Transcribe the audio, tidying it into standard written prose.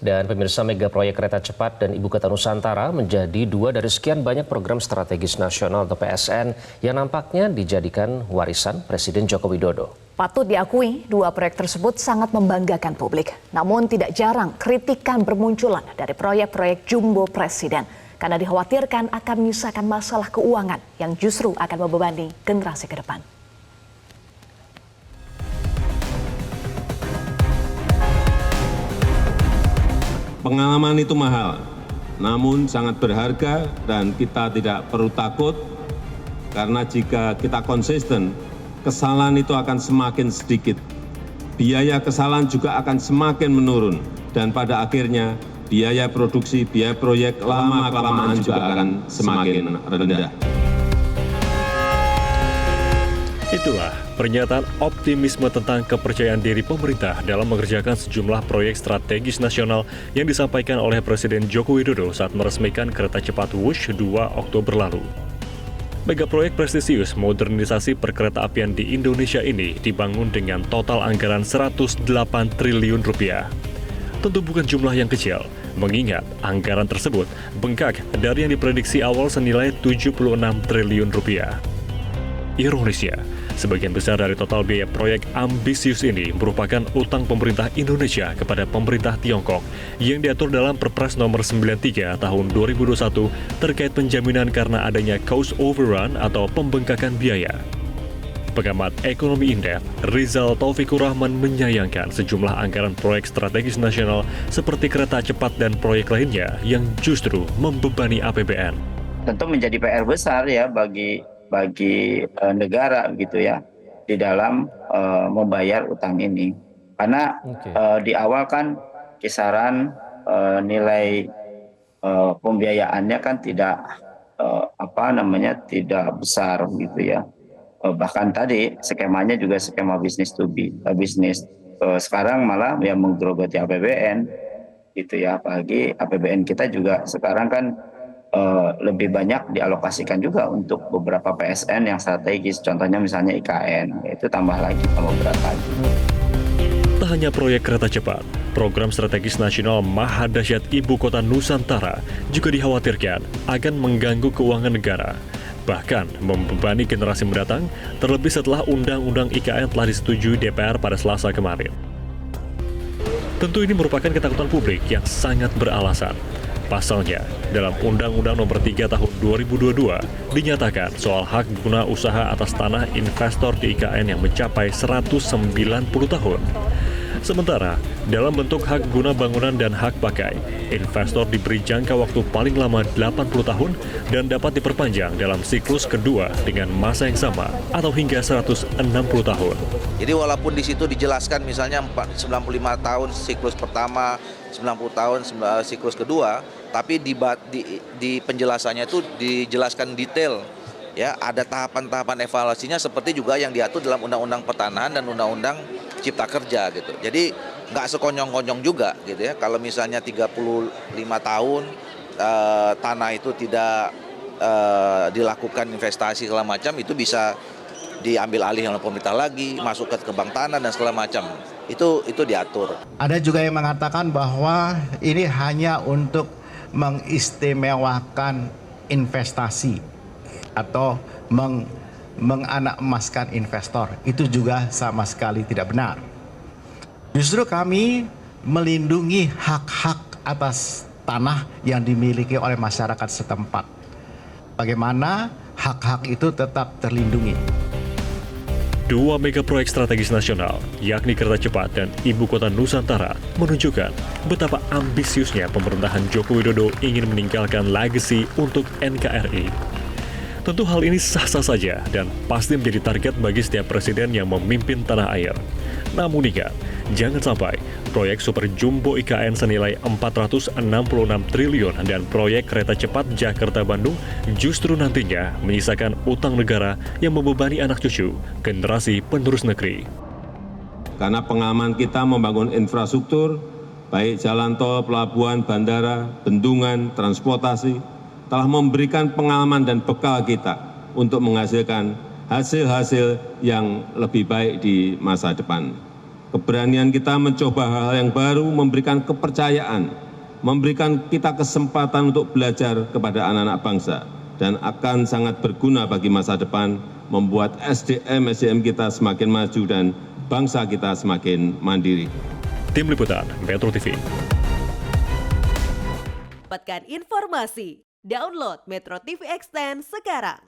Dan pemirsa, mega proyek kereta cepat dan Ibu Kota Nusantara menjadi dua dari sekian banyak program strategis nasional atau PSN yang nampaknya dijadikan warisan Presiden Joko Widodo. Patut diakui, dua proyek tersebut sangat membanggakan publik. Namun tidak jarang kritikan bermunculan dari proyek-proyek jumbo Presiden karena dikhawatirkan akan menyisakan masalah keuangan yang justru akan membebani generasi ke depan. Pengalaman itu mahal, namun sangat berharga dan kita tidak perlu takut karena jika kita konsisten, kesalahan itu akan semakin sedikit. Biaya kesalahan juga akan semakin menurun dan pada akhirnya biaya produksi, biaya proyek lama-kelamaan juga akan semakin rendah. Itulah pernyataan optimisme tentang kepercayaan diri pemerintah dalam mengerjakan sejumlah proyek strategis nasional yang disampaikan oleh Presiden Joko Widodo saat meresmikan kereta cepat Wush 2 Oktober lalu. Mega proyek prestisius modernisasi perkeretaapian di Indonesia ini dibangun dengan total anggaran 108 triliun rupiah. Tentu bukan jumlah yang kecil, mengingat anggaran tersebut bengkak dari yang diprediksi awal senilai 76 triliun rupiah. Ironisnya, sebagian besar dari total biaya proyek ambisius ini merupakan utang pemerintah Indonesia kepada pemerintah Tiongkok yang diatur dalam Perpres nomor 93 tahun 2021 terkait penjaminan karena adanya cost overrun atau pembengkakan biaya. Pengamat ekonomi Indef, Rizal Taufikur Rahman menyayangkan sejumlah anggaran proyek strategis nasional seperti kereta cepat dan proyek lainnya yang justru membebani APBN. Tentu menjadi PR besar ya bagi negara gitu ya di dalam membayar utang ini karena di awal kan kisaran nilai pembiayaannya kan tidak tidak besar gitu ya, bahkan tadi skemanya juga skema bisnis to bisnis, sekarang malah yang menggerogoti APBN gitu ya, apalagi APBN kita juga sekarang kan lebih banyak dialokasikan juga untuk beberapa PSN yang strategis, contohnya misalnya IKN, itu tambah berat lagi. Tak hanya proyek kereta cepat, program strategis nasional Mahadasyat Ibu Kota Nusantara juga dikhawatirkan akan mengganggu keuangan negara, bahkan membebani generasi mendatang, terlebih setelah Undang-Undang IKN telah disetujui DPR pada Selasa kemarin. Tentu ini merupakan ketakutan publik yang sangat beralasan. Pasalnya, dalam Undang-Undang Nomor 3 Tahun 2022 dinyatakan soal hak guna usaha atas tanah investor di IKN yang mencapai 190 tahun. Sementara, dalam bentuk hak guna bangunan dan hak pakai, investor diberi jangka waktu paling lama 80 tahun dan dapat diperpanjang dalam siklus kedua dengan masa yang sama atau hingga 160 tahun. Jadi walaupun di situ dijelaskan misalnya 95 tahun siklus pertama, 90 tahun siklus kedua, tapi di penjelasannya itu dijelaskan detail. Ya, ada tahapan-tahapan evaluasinya seperti juga yang diatur dalam Undang-Undang Pertanahan dan Undang-Undang Cipta Kerja gitu. Jadi nggak sekonyong-konyong juga gitu ya. Kalau misalnya 35 tahun tanah itu tidak dilakukan investasi segala macam, itu bisa diambil alih oleh pemerintah lagi, masuk ke bank tanah dan segala macam. Itu diatur. Ada juga yang mengatakan bahwa ini hanya untuk mengistimewakan investasi atau menganak emaskan investor. Itu juga sama sekali tidak benar. Justru kami melindungi hak-hak atas tanah yang dimiliki oleh masyarakat setempat. Bagaimana hak-hak itu tetap terlindungi. Dua mega proyek strategis nasional, yakni kereta cepat dan Ibu Kota Nusantara, menunjukkan betapa ambisiusnya pemerintahan Joko Widodo ingin meninggalkan legacy untuk NKRI. Tentu hal ini sah-sah saja dan pasti menjadi target bagi setiap presiden yang memimpin tanah air. Namun ingat, jangan sampai proyek super jumbo IKN senilai 466 triliun dan proyek kereta cepat Jakarta-Bandung justru nantinya menyisakan utang negara yang membebani anak cucu generasi penerus negeri. Karena pengalaman kita membangun infrastruktur, baik jalan tol, pelabuhan, bandara, bendungan, transportasi, telah memberikan pengalaman dan bekal kita untuk menghasilkan hasil-hasil yang lebih baik di masa depan. Keberanian kita mencoba hal yang baru memberikan kepercayaan, memberikan kita kesempatan untuk belajar kepada anak-anak bangsa, dan akan sangat berguna bagi masa depan, membuat SDM kita semakin maju dan bangsa kita semakin mandiri. Tim Liputan Metro TV. Dapatkan informasi, download Metro TV Extend sekarang.